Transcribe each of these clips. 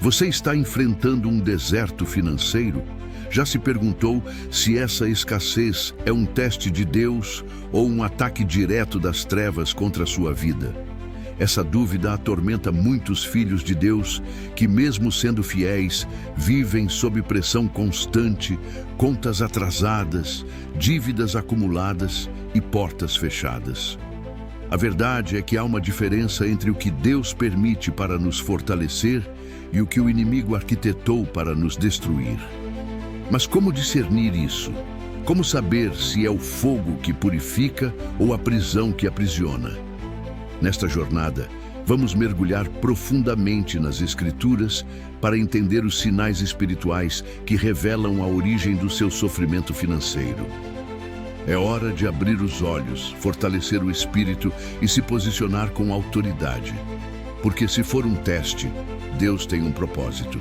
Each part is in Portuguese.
Você está enfrentando um deserto financeiro? Já se perguntou se essa escassez é um teste de Deus ou um ataque direto das trevas contra a sua vida? Essa dúvida atormenta muitos filhos de Deus que, mesmo sendo fiéis, vivem sob pressão constante, contas atrasadas, dívidas acumuladas e portas fechadas. A verdade é que há uma diferença entre o que Deus permite para nos fortalecer e o que o inimigo arquitetou para nos destruir. Mas como discernir isso? Como saber se é o fogo que purifica ou a prisão que aprisiona? Nesta jornada, vamos mergulhar profundamente nas Escrituras para entender os sinais espirituais que revelam a origem do seu sofrimento financeiro. É hora de abrir os olhos, fortalecer o espírito e se posicionar com autoridade. Porque se for um teste, Deus tem um propósito.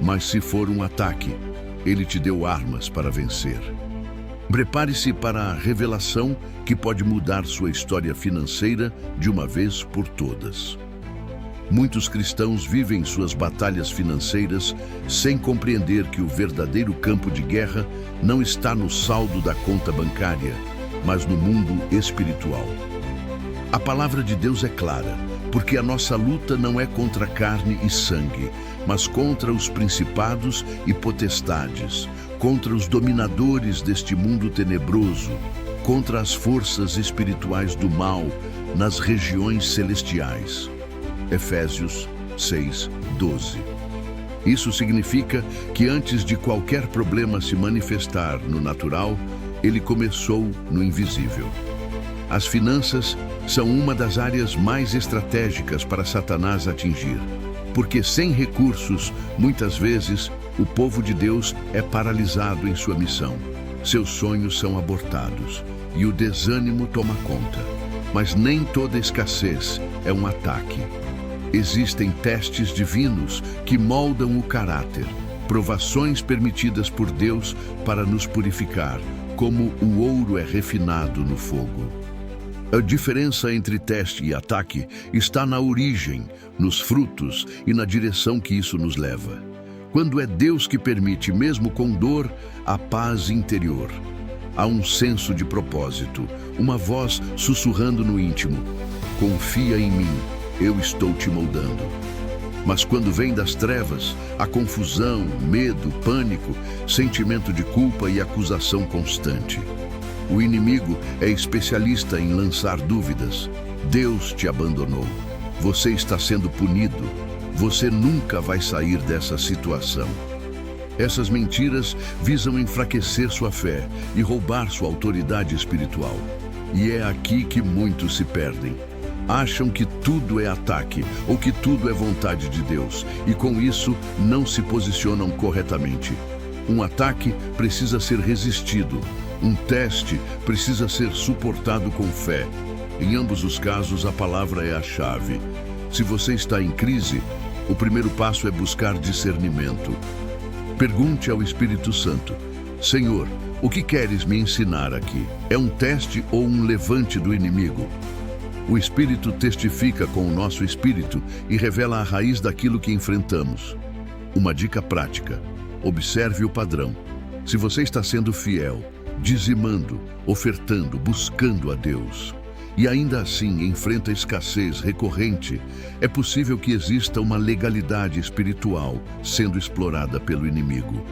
Mas se for um ataque, Ele te deu armas para vencer. Prepare-se para a revelação que pode mudar sua história financeira de uma vez por todas. Muitos cristãos vivem suas batalhas financeiras sem compreender que o verdadeiro campo de guerra não está no saldo da conta bancária, mas no mundo espiritual. A palavra de Deus é clara, porque a nossa luta não é contra carne e sangue, mas contra os principados e potestades, contra os dominadores deste mundo tenebroso, contra as forças espirituais do mal nas regiões celestiais. Efésios 6:12. Isso significa que antes de qualquer problema se manifestar no natural, ele começou no invisível. As finanças são uma das áreas mais estratégicas para Satanás atingir, porque sem recursos, muitas vezes, o povo de Deus é paralisado em sua missão. Seus sonhos são abortados e o desânimo toma conta. Mas nem toda escassez é um ataque. Existem testes divinos que moldam o caráter, provações permitidas por Deus para nos purificar, como o ouro é refinado no fogo. A diferença entre teste e ataque está na origem, nos frutos e na direção que isso nos leva. Quando é Deus que permite, mesmo com dor, a paz interior. Há um senso de propósito, uma voz sussurrando no íntimo: confia em mim, eu estou te moldando. Mas quando vem das trevas, a confusão, medo, pânico, sentimento de culpa e acusação constante. O inimigo é especialista em lançar dúvidas. Deus te abandonou. Você está sendo punido. Você nunca vai sair dessa situação. Essas mentiras visam enfraquecer sua fé e roubar sua autoridade espiritual. E é aqui que muitos se perdem. Acham que tudo é ataque ou que tudo é vontade de Deus e com isso não se posicionam corretamente. Um ataque precisa ser resistido. Um teste precisa ser suportado com fé. Em ambos os casos, a palavra é a chave. Se você está em crise, o primeiro passo é buscar discernimento. Pergunte ao Espírito Santo: Senhor, o que queres me ensinar aqui? É um teste ou um levante do inimigo? O Espírito testifica com o nosso espírito e revela a raiz daquilo que enfrentamos. Uma dica prática: observe o padrão. Se você está sendo fiel, dizimando, ofertando, buscando a Deus, e ainda assim enfrenta escassez recorrente, é possível que exista uma legalidade espiritual sendo explorada pelo inimigo.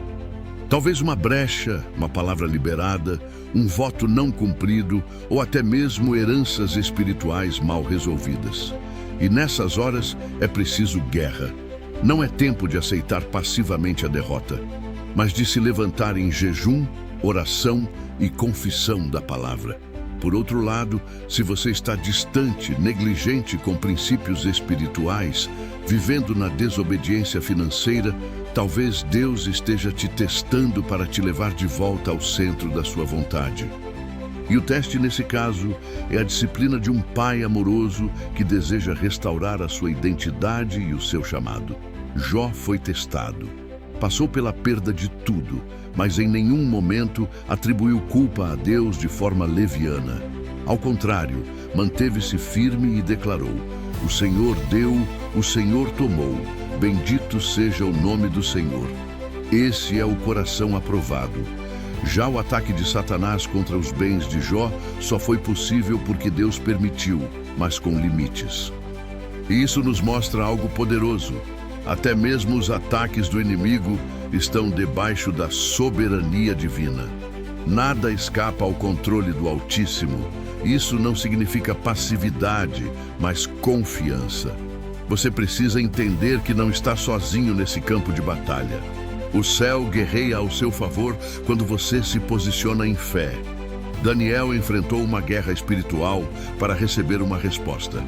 Talvez uma brecha, uma palavra liberada, um voto não cumprido ou até mesmo heranças espirituais mal resolvidas. E nessas horas é preciso guerra. Não é tempo de aceitar passivamente a derrota, mas de se levantar em jejum, oração e confissão da palavra. Por outro lado, se você está distante, negligente com princípios espirituais, vivendo na desobediência financeira, talvez Deus esteja te testando para te levar de volta ao centro da sua vontade. E o teste nesse caso é a disciplina de um pai amoroso que deseja restaurar a sua identidade e o seu chamado. Jó foi testado. Passou pela perda de tudo, mas em nenhum momento atribuiu culpa a Deus de forma leviana. Ao contrário, manteve-se firme e declarou: o Senhor deu, o Senhor tomou, Bendito seja o nome do Senhor. Esse é o coração aprovado. Já o ataque de Satanás contra os bens de Jó só foi possível porque Deus permitiu, mas com limites. E isso nos mostra algo poderoso. Até mesmo os ataques do inimigo estão debaixo da soberania divina. Nada escapa ao controle do Altíssimo. Isso não significa passividade, mas confiança. Você precisa entender que não está sozinho nesse campo de batalha. O céu guerreia ao seu favor quando você se posiciona em fé. Daniel enfrentou uma guerra espiritual para receber uma resposta.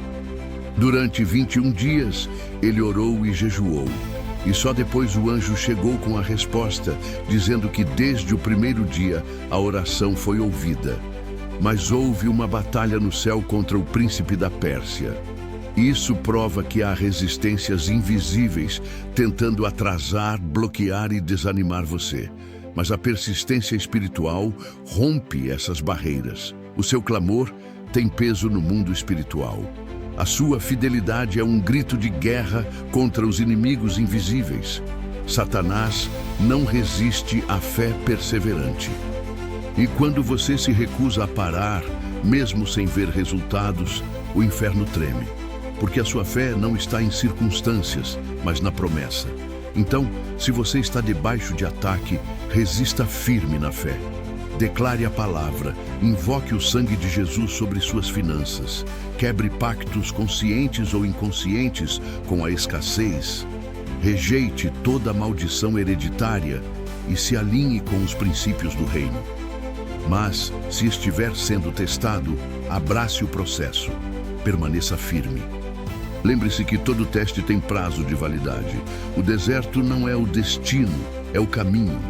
Durante 21 dias, ele orou e jejuou. E só depois o anjo chegou com a resposta, dizendo que desde o primeiro dia a oração foi ouvida. Mas houve uma batalha no céu contra o príncipe da Pérsia. Isso prova que há resistências invisíveis tentando atrasar, bloquear e desanimar você. Mas a persistência espiritual rompe essas barreiras. O seu clamor tem peso no mundo espiritual. A sua fidelidade é um grito de guerra contra os inimigos invisíveis. Satanás não resiste à fé perseverante. E quando você se recusa a parar, mesmo sem ver resultados, o inferno treme. Porque a sua fé não está em circunstâncias, mas na promessa. Então, se você está debaixo de ataque, resista firme na fé. Declare a palavra, invoque o sangue de Jesus sobre suas finanças, quebre pactos conscientes ou inconscientes com a escassez, rejeite toda maldição hereditária e se alinhe com os princípios do reino. Mas, se estiver sendo testado, abrace o processo, permaneça firme. Lembre-se que todo teste tem prazo de validade. O deserto não é o destino, é o caminho.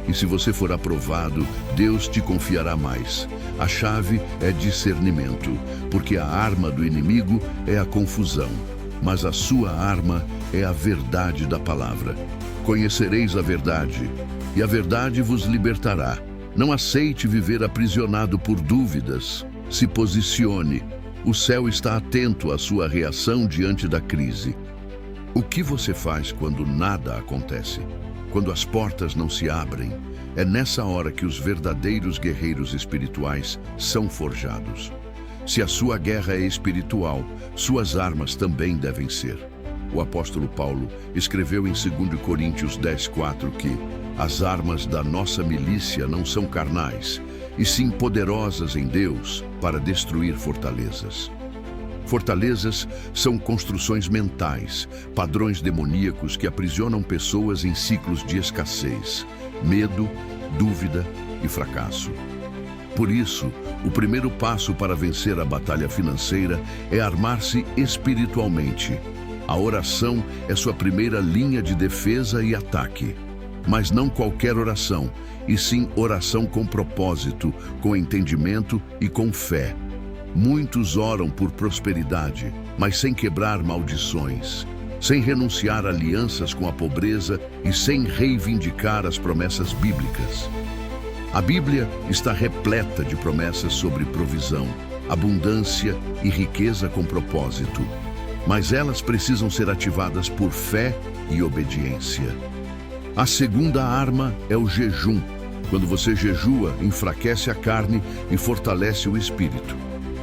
E se você for aprovado, Deus te confiará mais. A chave é discernimento, porque a arma do inimigo é a confusão, mas a sua arma é a verdade da palavra. Conhecereis a verdade, e a verdade vos libertará. Não aceite viver aprisionado por dúvidas. Se posicione. O céu está atento à sua reação diante da crise. O que você faz quando nada acontece? Quando as portas não se abrem? É nessa hora que os verdadeiros guerreiros espirituais são forjados. Se a sua guerra é espiritual, suas armas também devem ser. O apóstolo Paulo escreveu em 2 Coríntios 10:4 que as armas da nossa milícia não são carnais, e sim poderosas em Deus para destruir fortalezas. Fortalezas são construções mentais, padrões demoníacos que aprisionam pessoas em ciclos de escassez, medo, dúvida e fracasso. Por isso, o primeiro passo para vencer a batalha financeira é armar-se espiritualmente. A oração é sua primeira linha de defesa e ataque. Mas não qualquer oração, e sim oração com propósito, com entendimento e com fé. Muitos oram por prosperidade, mas sem quebrar maldições, sem renunciar a alianças com a pobreza e sem reivindicar as promessas bíblicas. A Bíblia está repleta de promessas sobre provisão, abundância e riqueza com propósito, mas elas precisam ser ativadas por fé e obediência. A segunda arma é o jejum. Quando você jejua, enfraquece a carne e fortalece o espírito.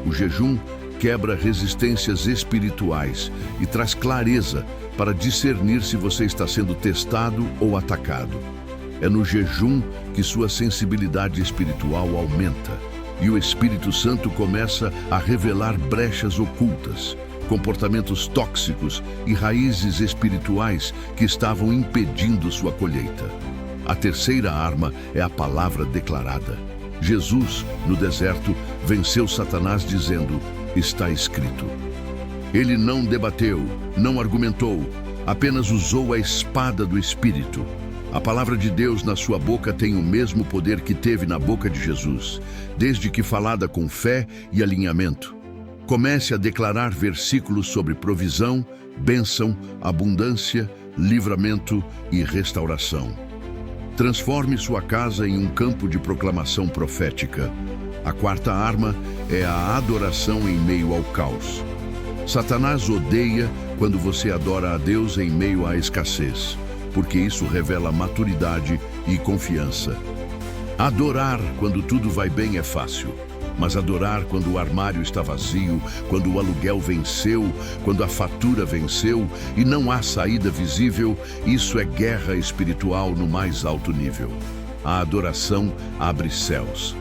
O jejum quebra resistências espirituais e traz clareza para discernir se você está sendo testado ou atacado. É no jejum que sua sensibilidade espiritual aumenta e o Espírito Santo começa a revelar brechas ocultas, comportamentos tóxicos e raízes espirituais que estavam impedindo sua colheita. A terceira arma é a palavra declarada. Jesus, no deserto, venceu Satanás dizendo: está escrito. Ele não debateu, não argumentou, apenas usou a espada do Espírito. A palavra de Deus na sua boca tem o mesmo poder que teve na boca de Jesus, desde que falada com fé e alinhamento. Comece a declarar versículos sobre provisão, bênção, abundância, livramento e restauração. Transforme sua casa em um campo de proclamação profética. A quarta arma é a adoração em meio ao caos. Satanás odeia quando você adora a Deus em meio à escassez, porque isso revela maturidade e confiança. Adorar quando tudo vai bem é fácil, mas adorar quando o armário está vazio, quando o aluguel venceu, quando a fatura venceu e não há saída visível, isso é guerra espiritual no mais alto nível. A adoração abre céus.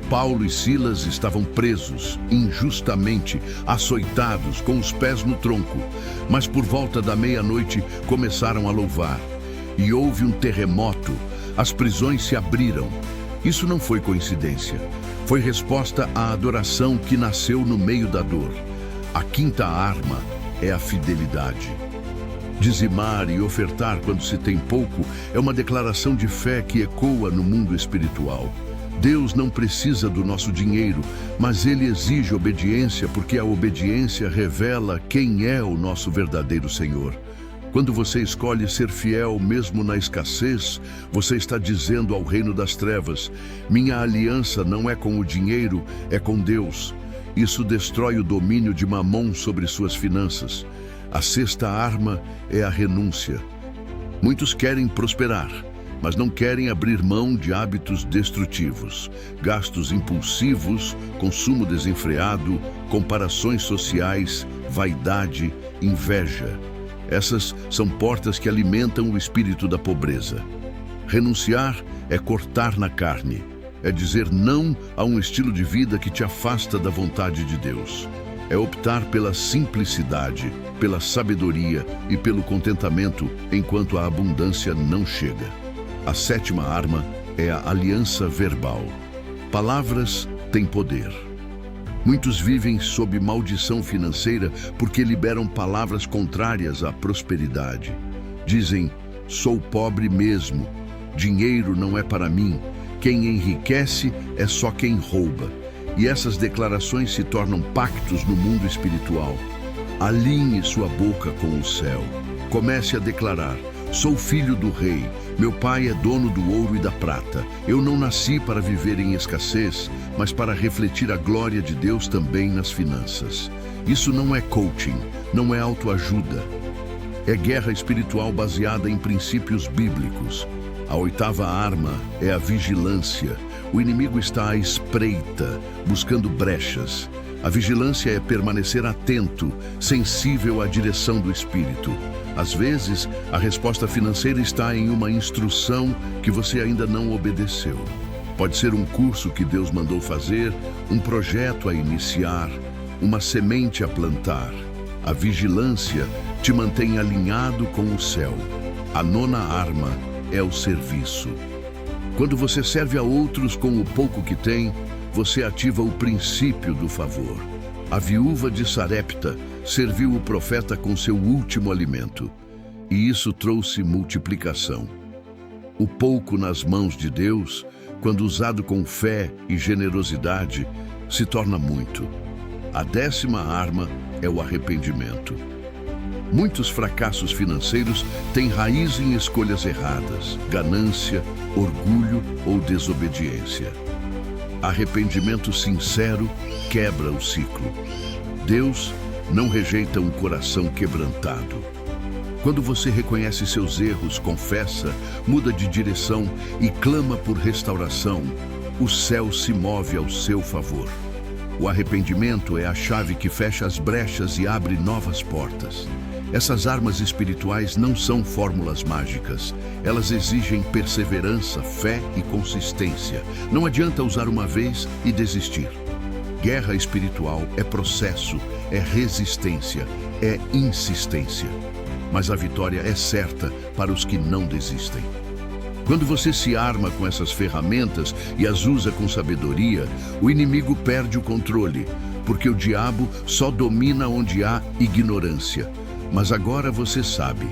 Paulo e Silas estavam presos, injustamente, açoitados, com os pés no tronco, mas por volta da meia-noite começaram a louvar. E houve um terremoto, as prisões se abriram. Isso não foi coincidência. Foi resposta à adoração que nasceu no meio da dor. A quinta arma é a fidelidade. Dizimar e ofertar quando se tem pouco é uma declaração de fé que ecoa no mundo espiritual. Deus não precisa do nosso dinheiro, mas Ele exige obediência porque a obediência revela quem é o nosso verdadeiro Senhor. Quando você escolhe ser fiel mesmo na escassez, você está dizendo ao reino das trevas: minha aliança não é com o dinheiro, é com Deus. Isso destrói o domínio de Mamon sobre suas finanças. A sexta arma é a renúncia. Muitos querem prosperar, mas não querem abrir mão de hábitos destrutivos, gastos impulsivos, consumo desenfreado, comparações sociais, vaidade, inveja. Essas são portas que alimentam o espírito da pobreza. Renunciar é cortar na carne, é dizer não a um estilo de vida que te afasta da vontade de Deus. É optar pela simplicidade, pela sabedoria e pelo contentamento enquanto a abundância não chega. A sétima arma é a aliança verbal. Palavras têm poder. Muitos vivem sob maldição financeira porque liberam palavras contrárias à prosperidade. Dizem: sou pobre mesmo, dinheiro não é para mim, quem enriquece é só quem rouba. E essas declarações se tornam pactos no mundo espiritual. Alinhe sua boca com o céu. Comece a declarar: sou filho do rei, meu pai é dono do ouro e da prata. Eu não nasci para viver em escassez, mas para refletir a glória de Deus também nas finanças. Isso não é coaching, não é autoajuda. É guerra espiritual baseada em princípios bíblicos. A oitava arma é a vigilância. O inimigo está à espreita, buscando brechas. A vigilância é permanecer atento, sensível à direção do Espírito. Às vezes, a resposta financeira está em uma instrução que você ainda não obedeceu. Pode ser um curso que Deus mandou fazer, um projeto a iniciar, uma semente a plantar. A vigilância te mantém alinhado com o céu. A nona arma é o serviço. Quando você serve a outros com o pouco que tem, você ativa o princípio do favor. A viúva de Sarepta serviu o profeta com seu último alimento, e isso trouxe multiplicação. O pouco nas mãos de Deus, quando usado com fé e generosidade, se torna muito. A décima arma é o arrependimento. Muitos fracassos financeiros têm raiz em escolhas erradas, ganância, orgulho ou desobediência. Arrependimento sincero quebra o ciclo. Deus não rejeita um coração quebrantado. Quando você reconhece seus erros, confessa, muda de direção e clama por restauração, o céu se move ao seu favor. O arrependimento é a chave que fecha as brechas e abre novas portas. Essas armas espirituais não são fórmulas mágicas. Elas exigem perseverança, fé e consistência. Não adianta usar uma vez e desistir. Guerra espiritual é processo, é resistência, é insistência. Mas a vitória é certa para os que não desistem. Quando você se arma com essas ferramentas e as usa com sabedoria, o inimigo perde o controle, porque o diabo só domina onde há ignorância. Mas agora você sabe.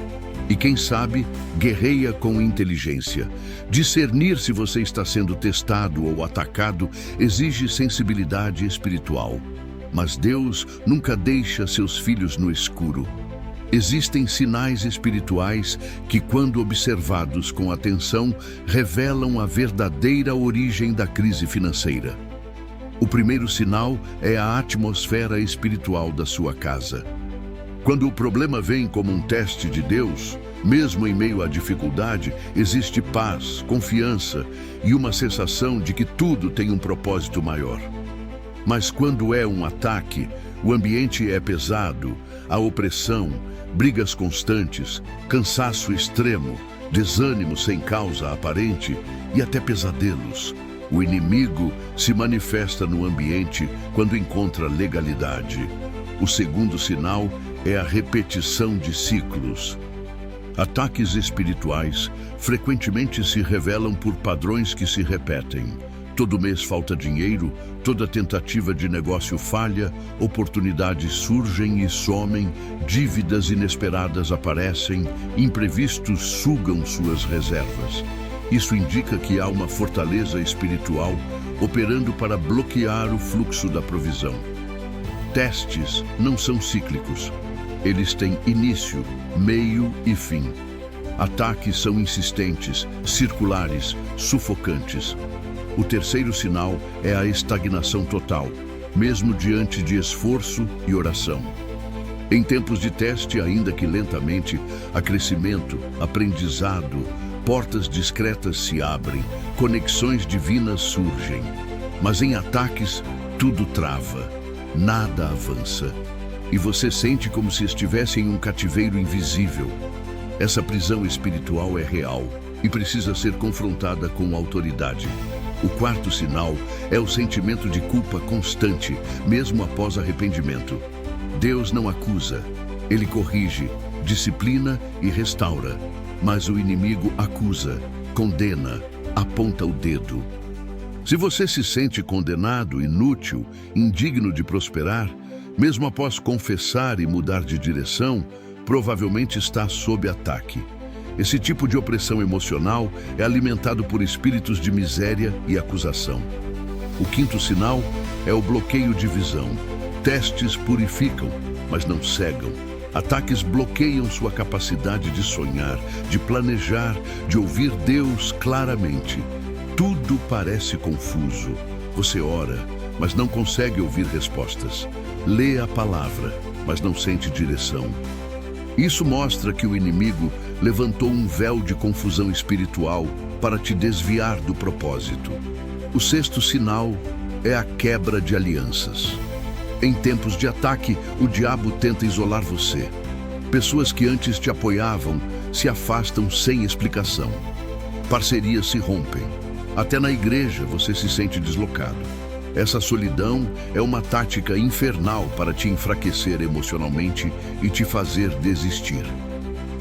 E quem sabe, guerreia com inteligência. Discernir se você está sendo testado ou atacado exige sensibilidade espiritual. Mas Deus nunca deixa seus filhos no escuro. Existem sinais espirituais que, quando observados com atenção, revelam a verdadeira origem da crise financeira. O primeiro sinal é a atmosfera espiritual da sua casa. Quando o problema vem como um teste de Deus, mesmo em meio à dificuldade, existe paz, confiança e uma sensação de que tudo tem um propósito maior. Mas quando é um ataque, o ambiente é pesado, há opressão, brigas constantes, cansaço extremo, desânimo sem causa aparente e até pesadelos. O inimigo se manifesta no ambiente quando encontra legalidade. O segundo sinal é a repetição de ciclos. Ataques espirituais frequentemente se revelam por padrões que se repetem. Todo mês falta dinheiro, toda tentativa de negócio falha, oportunidades surgem e somem, dívidas inesperadas aparecem, imprevistos sugam suas reservas. Isso indica que há uma fortaleza espiritual operando para bloquear o fluxo da provisão. Testes não são cíclicos. Eles têm início, meio e fim. Ataques são insistentes, circulares, sufocantes. O terceiro sinal é a estagnação total, mesmo diante de esforço e oração. Em tempos de teste, ainda que lentamente, há crescimento, aprendizado, portas discretas se abrem, conexões divinas surgem. Mas em ataques, tudo trava, nada avança. E você sente como se estivesse em um cativeiro invisível. Essa prisão espiritual é real e precisa ser confrontada com autoridade. O quarto sinal é o sentimento de culpa constante, mesmo após arrependimento. Deus não acusa, Ele corrige, disciplina e restaura. Mas o inimigo acusa, condena, aponta o dedo. Se você se sente condenado, inútil, indigno de prosperar, mesmo após confessar e mudar de direção, provavelmente está sob ataque. Esse tipo de opressão emocional é alimentado por espíritos de miséria e acusação. O quinto sinal é o bloqueio de visão. Testes purificam, mas não cegam. Ataques bloqueiam sua capacidade de sonhar, de planejar, de ouvir Deus claramente. Tudo parece confuso. Você ora, mas não consegue ouvir respostas. Lê a palavra, mas não sente direção. Isso mostra que o inimigo levantou um véu de confusão espiritual para te desviar do propósito. O sexto sinal é a quebra de alianças. Em tempos de ataque, o diabo tenta isolar você. Pessoas que antes te apoiavam se afastam sem explicação. Parcerias se rompem. Até na igreja você se sente deslocado. Essa solidão é uma tática infernal para te enfraquecer emocionalmente e te fazer desistir.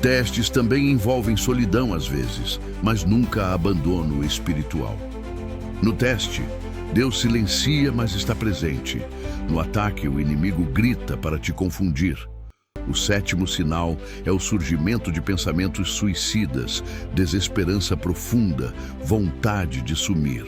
Testes também envolvem solidão às vezes, mas nunca abandono espiritual. No teste, Deus silencia, mas está presente. No ataque, o inimigo grita para te confundir. O sétimo sinal é o surgimento de pensamentos suicidas, desesperança profunda, vontade de sumir.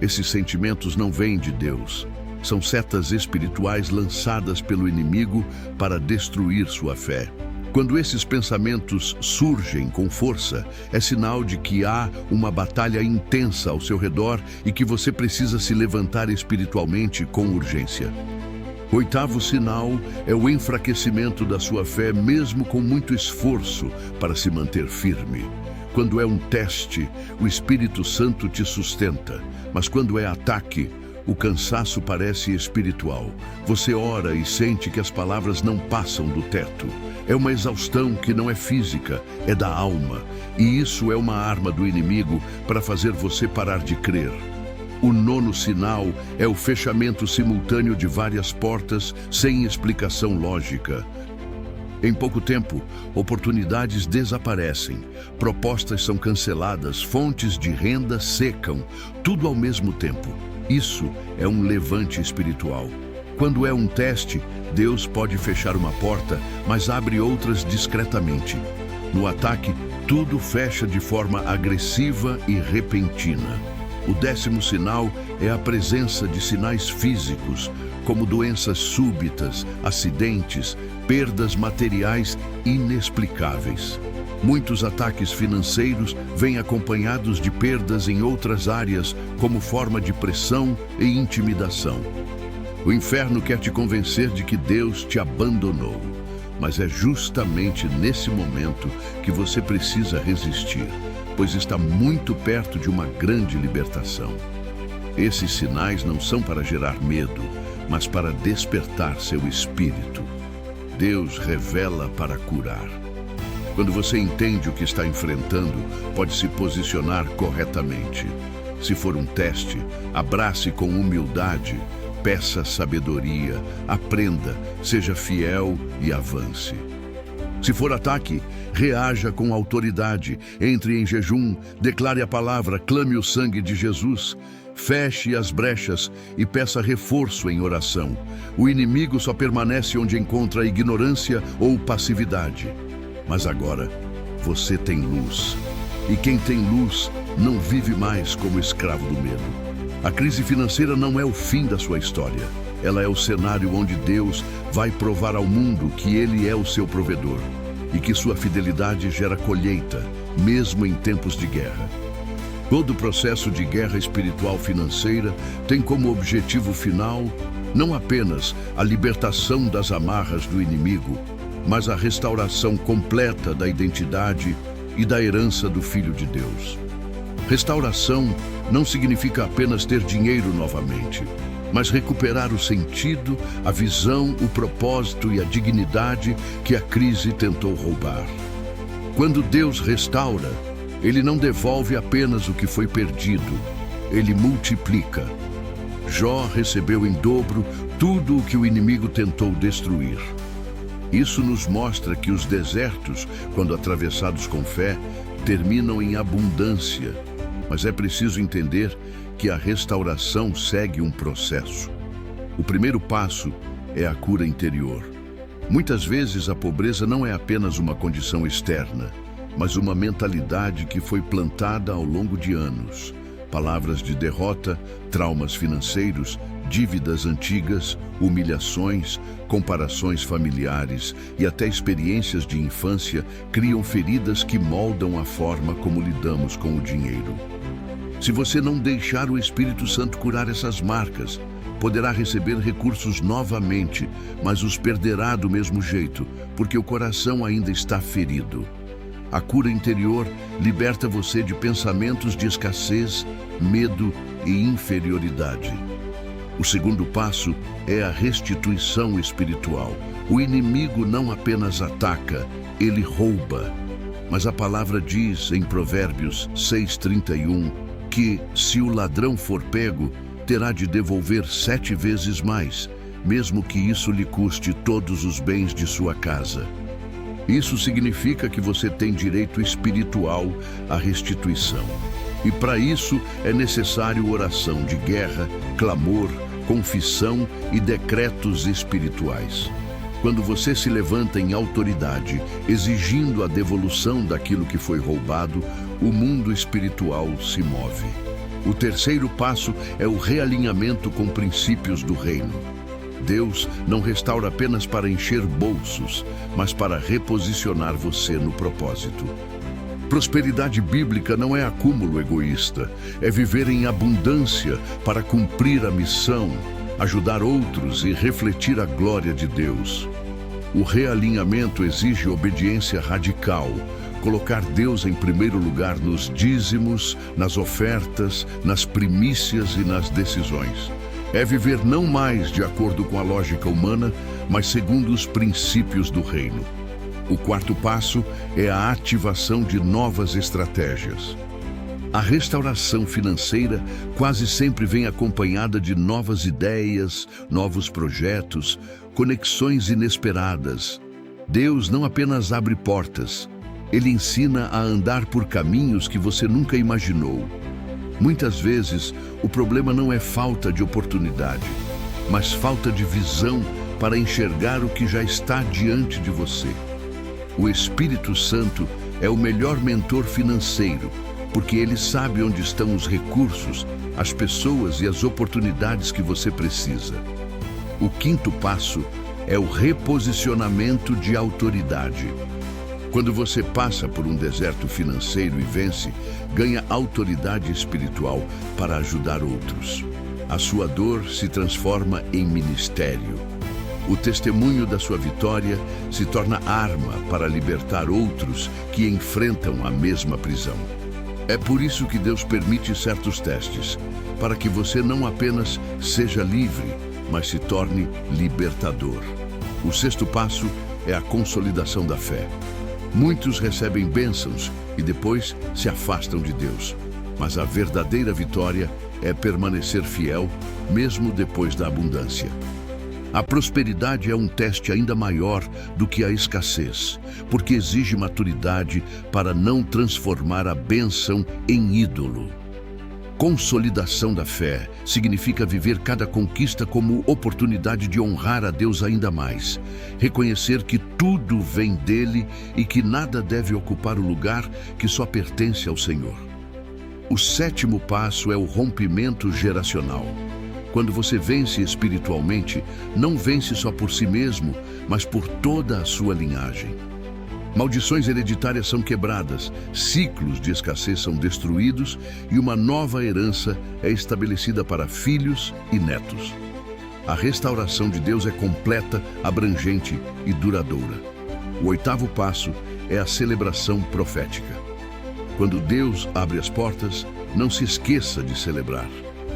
Esses sentimentos não vêm de Deus. São setas espirituais lançadas pelo inimigo para destruir sua fé. Quando esses pensamentos surgem com força, é sinal de que há uma batalha intensa ao seu redor e que você precisa se levantar espiritualmente com urgência. O oitavo sinal é o enfraquecimento da sua fé, mesmo com muito esforço para se manter firme. Quando é um teste, o Espírito Santo te sustenta, mas quando é ataque, o cansaço parece espiritual. Você ora e sente que as palavras não passam do teto. É uma exaustão que não é física, é da alma. E isso é uma arma do inimigo para fazer você parar de crer. O nono sinal é o fechamento simultâneo de várias portas sem explicação lógica. Em pouco tempo, oportunidades desaparecem, propostas são canceladas, fontes de renda secam, tudo ao mesmo tempo. Isso é um levante espiritual. Quando é um teste, Deus pode fechar uma porta, mas abre outras discretamente. No ataque, tudo fecha de forma agressiva e repentina. O 10º sinal é a presença de sinais físicos, como doenças súbitas, acidentes, perdas materiais inexplicáveis. Muitos ataques financeiros vêm acompanhados de perdas em outras áreas, como forma de pressão e intimidação. O inferno quer te convencer de que Deus te abandonou. Mas é justamente nesse momento que você precisa resistir, pois está muito perto de uma grande libertação. Esses sinais não são para gerar medo, mas para despertar seu espírito. Deus revela para curar. Quando você entende o que está enfrentando, pode se posicionar corretamente. Se for um teste, abrace com humildade, peça sabedoria, aprenda, seja fiel e avance. Se for ataque, reaja com autoridade, entre em jejum, declare a palavra, clame o sangue de Jesus, feche as brechas e peça reforço em oração. O inimigo só permanece onde encontra ignorância ou passividade. Mas agora, você tem luz. E quem tem luz não vive mais como escravo do medo. A crise financeira não é o fim da sua história. Ela é o cenário onde Deus vai provar ao mundo que Ele é o seu provedor e que sua fidelidade gera colheita, mesmo em tempos de guerra. Todo o processo de guerra espiritual financeira tem como objetivo final não apenas a libertação das amarras do inimigo, mas a restauração completa da identidade e da herança do Filho de Deus. Restauração não significa apenas ter dinheiro novamente, mas recuperar o sentido, a visão, o propósito e a dignidade que a crise tentou roubar. Quando Deus restaura, Ele não devolve apenas o que foi perdido, Ele multiplica. Jó recebeu em dobro tudo o que o inimigo tentou destruir. Isso nos mostra que os desertos, quando atravessados com fé, terminam em abundância. Mas é preciso entender que a restauração segue um processo. O primeiro passo é a cura interior. Muitas vezes a pobreza não é apenas uma condição externa, mas uma mentalidade que foi plantada ao longo de anos. Palavras de derrota, traumas financeiros, dívidas antigas, humilhações, comparações familiares e até experiências de infância criam feridas que moldam a forma como lidamos com o dinheiro. Se você não deixar o Espírito Santo curar essas marcas, poderá receber recursos novamente, mas os perderá do mesmo jeito, porque o coração ainda está ferido. A cura interior liberta você de pensamentos de escassez, medo e inferioridade. O segundo passo é a restituição espiritual. O inimigo não apenas ataca, ele rouba. Mas a palavra diz em Provérbios 6:31 que, se o ladrão for pego, terá de devolver 7 vezes mais, mesmo que isso lhe custe todos os bens de sua casa. Isso significa que você tem direito espiritual à restituição. E para isso é necessário oração de guerra, clamor, confissão e decretos espirituais. Quando você se levanta em autoridade, exigindo a devolução daquilo que foi roubado, o mundo espiritual se move. O terceiro passo é o realinhamento com princípios do reino. Deus não restaura apenas para encher bolsos, mas para reposicionar você no propósito. Prosperidade bíblica não é acúmulo egoísta, é viver em abundância para cumprir a missão, ajudar outros e refletir a glória de Deus. O realinhamento exige obediência radical, colocar Deus em primeiro lugar nos dízimos, nas ofertas, nas primícias e nas decisões. É viver não mais de acordo com a lógica humana, mas segundo os princípios do reino. O quarto passo é a ativação de novas estratégias. A restauração financeira quase sempre vem acompanhada de novas ideias, novos projetos, conexões inesperadas. Deus não apenas abre portas, Ele ensina a andar por caminhos que você nunca imaginou. Muitas vezes, o problema não é falta de oportunidade, mas falta de visão para enxergar o que já está diante de você. O Espírito Santo é o melhor mentor financeiro, porque ele sabe onde estão os recursos, as pessoas e as oportunidades que você precisa. O quinto passo é o reposicionamento de autoridade. Quando você passa por um deserto financeiro e vence, ganha autoridade espiritual para ajudar outros. A sua dor se transforma em ministério. O testemunho da sua vitória se torna arma para libertar outros que enfrentam a mesma prisão. É por isso que Deus permite certos testes, para que você não apenas seja livre, mas se torne libertador. O sexto passo é a consolidação da fé. Muitos recebem bênçãos e depois se afastam de Deus. Mas a verdadeira vitória é permanecer fiel, mesmo depois da abundância. A prosperidade é um teste ainda maior do que a escassez, porque exige maturidade para não transformar a bênção em ídolo. Consolidação da fé significa viver cada conquista como oportunidade de honrar a Deus ainda mais, reconhecer que tudo vem dele e que nada deve ocupar o lugar que só pertence ao Senhor. O sétimo passo é o rompimento geracional. Quando você vence espiritualmente, não vence só por si mesmo, mas por toda a sua linhagem. Maldições hereditárias são quebradas, ciclos de escassez são destruídos e uma nova herança é estabelecida para filhos e netos. A restauração de Deus é completa, abrangente e duradoura. O oitavo passo é a celebração profética. Quando Deus abre as portas, não se esqueça de celebrar.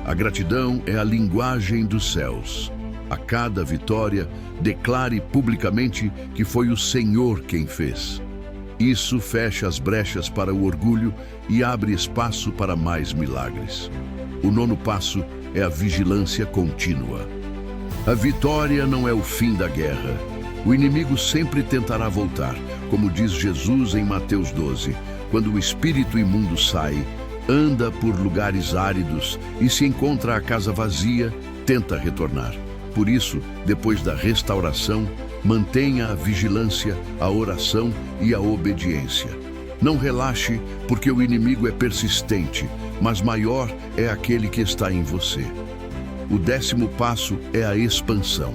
A gratidão é a linguagem dos céus. A cada vitória, declare publicamente que foi o Senhor quem fez. Isso fecha as brechas para o orgulho e abre espaço para mais milagres. O nono passo é a vigilância contínua. A vitória não é o fim da guerra. O inimigo sempre tentará voltar, como diz Jesus em Mateus 12, quando o espírito imundo sai, anda por lugares áridos e se encontra a casa vazia, tenta retornar. Por isso, depois da restauração, mantenha a vigilância, a oração e a obediência. Não relaxe, porque o inimigo é persistente, mas maior é aquele que está em você. O décimo passo é a expansão.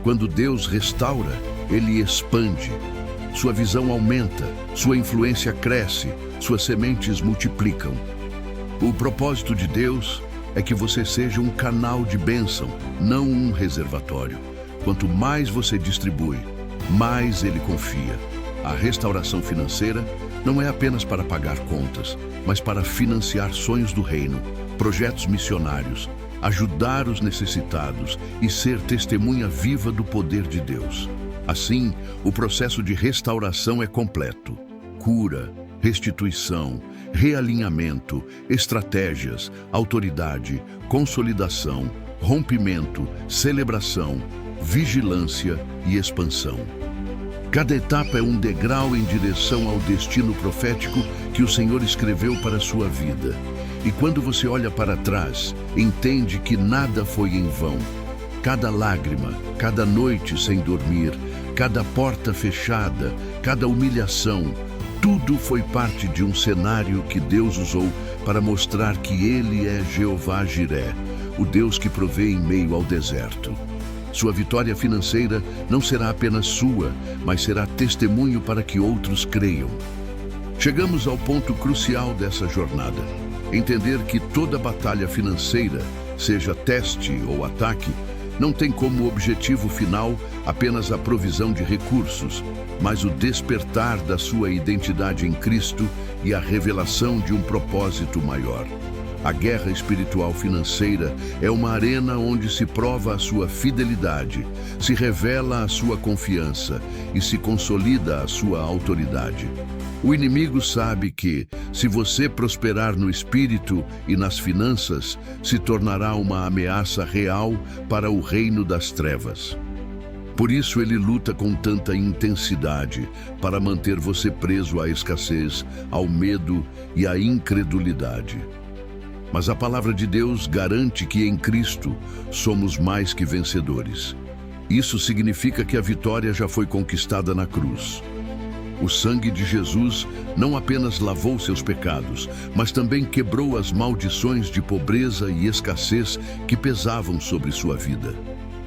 Quando Deus restaura, Ele expande. Sua visão aumenta, sua influência cresce, suas sementes multiplicam. O propósito de Deus é que você seja um canal de bênção, não um reservatório. Quanto mais você distribui, mais Ele confia. A restauração financeira não é apenas para pagar contas, mas para financiar sonhos do reino, projetos missionários, ajudar os necessitados e ser testemunha viva do poder de Deus. Assim, o processo de restauração é completo. Cura, restituição, realinhamento, estratégias, autoridade, consolidação, rompimento, celebração, vigilância e expansão. Cada etapa é um degrau em direção ao destino profético que o Senhor escreveu para a sua vida. E quando você olha para trás, entende que nada foi em vão. Cada lágrima, cada noite sem dormir, cada porta fechada, cada humilhação, tudo foi parte de um cenário que Deus usou para mostrar que Ele é Jeová Jiré, o Deus que provê em meio ao deserto. Sua vitória financeira não será apenas sua, mas será testemunho para que outros creiam. Chegamos ao ponto crucial dessa jornada. Entender que toda batalha financeira, seja teste ou ataque, não tem como objetivo final apenas a provisão de recursos, mas o despertar da sua identidade em Cristo e a revelação de um propósito maior. A guerra espiritual financeira é uma arena onde se prova a sua fidelidade, se revela a sua confiança e se consolida a sua autoridade. O inimigo sabe que, se você prosperar no espírito e nas finanças, se tornará uma ameaça real para o reino das trevas. Por isso ele luta com tanta intensidade para manter você preso à escassez, ao medo e à incredulidade. Mas a palavra de Deus garante que em Cristo somos mais que vencedores. Isso significa que a vitória já foi conquistada na cruz. O sangue de Jesus não apenas lavou seus pecados, mas também quebrou as maldições de pobreza e escassez que pesavam sobre sua vida.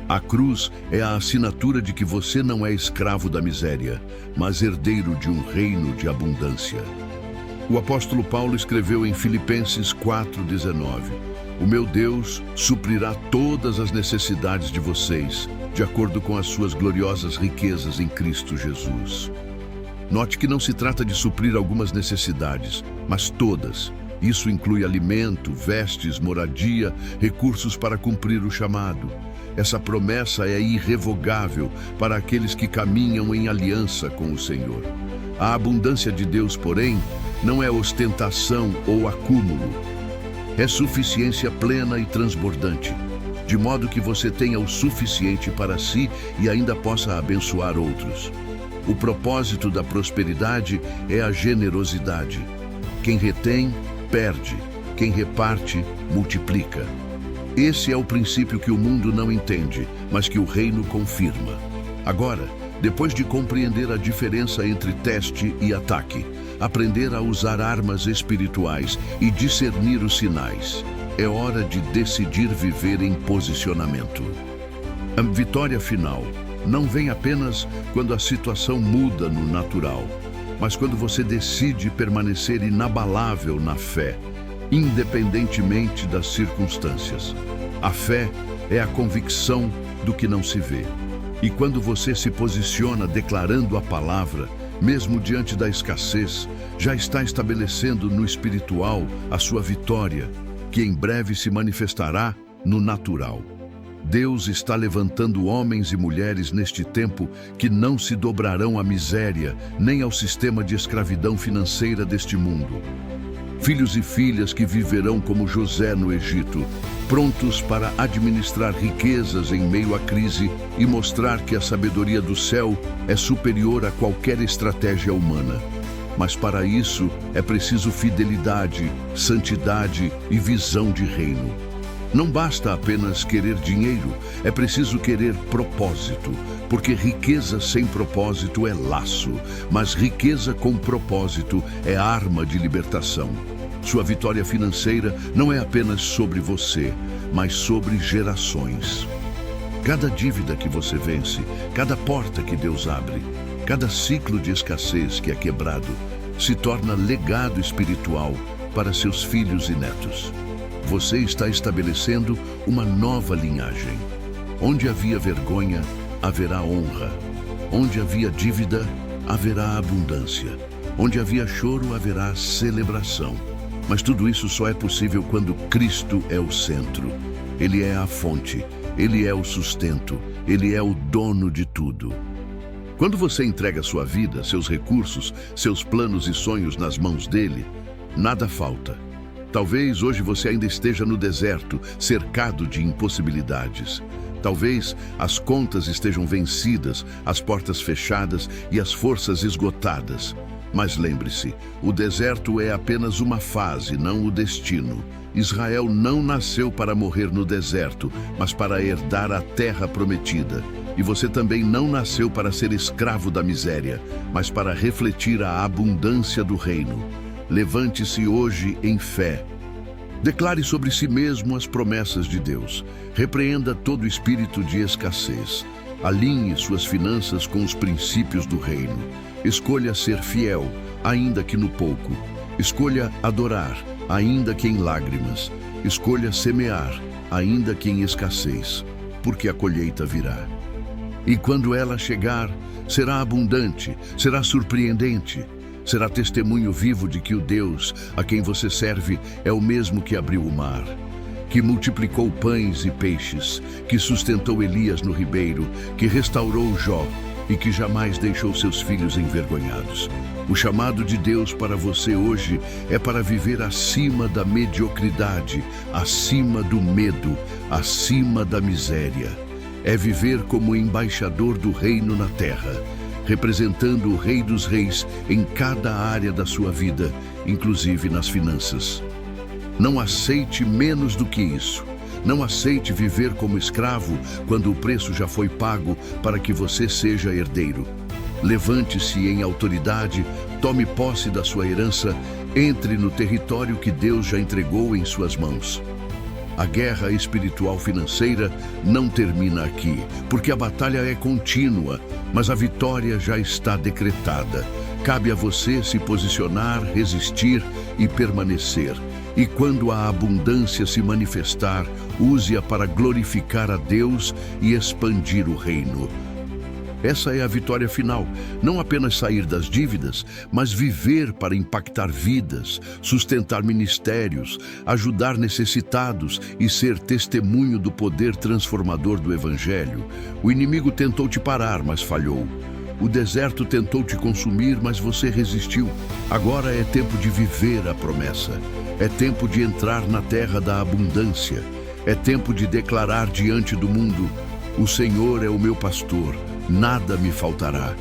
A cruz é a assinatura de que você não é escravo da miséria, mas herdeiro de um reino de abundância. O apóstolo Paulo escreveu em Filipenses 4:19: O meu Deus suprirá todas as necessidades de vocês, de acordo com as suas gloriosas riquezas em Cristo Jesus. Note que não se trata de suprir algumas necessidades, mas todas. Isso inclui alimento, vestes, moradia, recursos para cumprir o chamado. Essa promessa é irrevogável para aqueles que caminham em aliança com o Senhor. A abundância de Deus, porém, não é ostentação ou acúmulo. É suficiência plena e transbordante, de modo que você tenha o suficiente para si e ainda possa abençoar outros. O propósito da prosperidade é a generosidade. Quem retém, perde. Quem reparte, multiplica. Esse é o princípio que o mundo não entende, mas que o reino confirma. Agora, depois de compreender a diferença entre teste e ataque, aprender a usar armas espirituais e discernir os sinais, é hora de decidir viver em posicionamento. A vitória final não vem apenas quando a situação muda no natural, mas quando você decide permanecer inabalável na fé, independentemente das circunstâncias. A fé é a convicção do que não se vê. E quando você se posiciona declarando a palavra, mesmo diante da escassez, já está estabelecendo no espiritual a sua vitória, que em breve se manifestará no natural. Deus está levantando homens e mulheres neste tempo que não se dobrarão à miséria, nem ao sistema de escravidão financeira deste mundo. Filhos e filhas que viverão como José no Egito, prontos para administrar riquezas em meio à crise e mostrar que a sabedoria do céu é superior a qualquer estratégia humana. Mas para isso é preciso fidelidade, santidade e visão de reino. Não basta apenas querer dinheiro, é preciso querer propósito, porque riqueza sem propósito é laço, mas riqueza com propósito é arma de libertação. Sua vitória financeira não é apenas sobre você, mas sobre gerações. Cada dívida que você vence, cada porta que Deus abre, cada ciclo de escassez que é quebrado, se torna legado espiritual para seus filhos e netos. Você está estabelecendo uma nova linhagem. Onde havia vergonha, haverá honra. Onde havia dívida, haverá abundância. Onde havia choro, haverá celebração. Mas tudo isso só é possível quando Cristo é o centro. Ele é a fonte, Ele é o sustento, Ele é o dono de tudo. Quando você entrega sua vida, seus recursos, seus planos e sonhos nas mãos dele, nada falta. Talvez hoje você ainda esteja no deserto, cercado de impossibilidades. Talvez as contas estejam vencidas, as portas fechadas e as forças esgotadas. Mas lembre-se, o deserto é apenas uma fase, não o destino. Israel não nasceu para morrer no deserto, mas para herdar a terra prometida. E você também não nasceu para ser escravo da miséria, mas para refletir a abundância do reino. Levante-se hoje em fé. Declare sobre si mesmo as promessas de Deus. Repreenda todo espírito de escassez. Alinhe suas finanças com os princípios do reino. Escolha ser fiel, ainda que no pouco. Escolha adorar, ainda que em lágrimas. Escolha semear, ainda que em escassez, porque a colheita virá. E quando ela chegar, será abundante, será surpreendente. Será testemunho vivo de que o Deus a quem você serve é o mesmo que abriu o mar, que multiplicou pães e peixes, que sustentou Elias no ribeiro, que restaurou Jó e que jamais deixou seus filhos envergonhados. O chamado de Deus para você hoje é para viver acima da mediocridade, acima do medo, acima da miséria. É viver como embaixador do reino na terra, representando o Rei dos Reis em cada área da sua vida, inclusive nas finanças. Não aceite menos do que isso. Não aceite viver como escravo quando o preço já foi pago para que você seja herdeiro. Levante-se em autoridade, tome posse da sua herança, entre no território que Deus já entregou em suas mãos. A guerra espiritual financeira não termina aqui, porque a batalha é contínua, mas a vitória já está decretada. Cabe a você se posicionar, resistir e permanecer. E quando a abundância se manifestar, use-a para glorificar a Deus e expandir o reino. Essa é a vitória final, não apenas sair das dívidas, mas viver para impactar vidas, sustentar ministérios, ajudar necessitados e ser testemunho do poder transformador do Evangelho. O inimigo tentou te parar, mas falhou. O deserto tentou te consumir, mas você resistiu. Agora é tempo de viver a promessa. É tempo de entrar na terra da abundância. É tempo de declarar diante do mundo: o Senhor é o meu pastor, nada me faltará.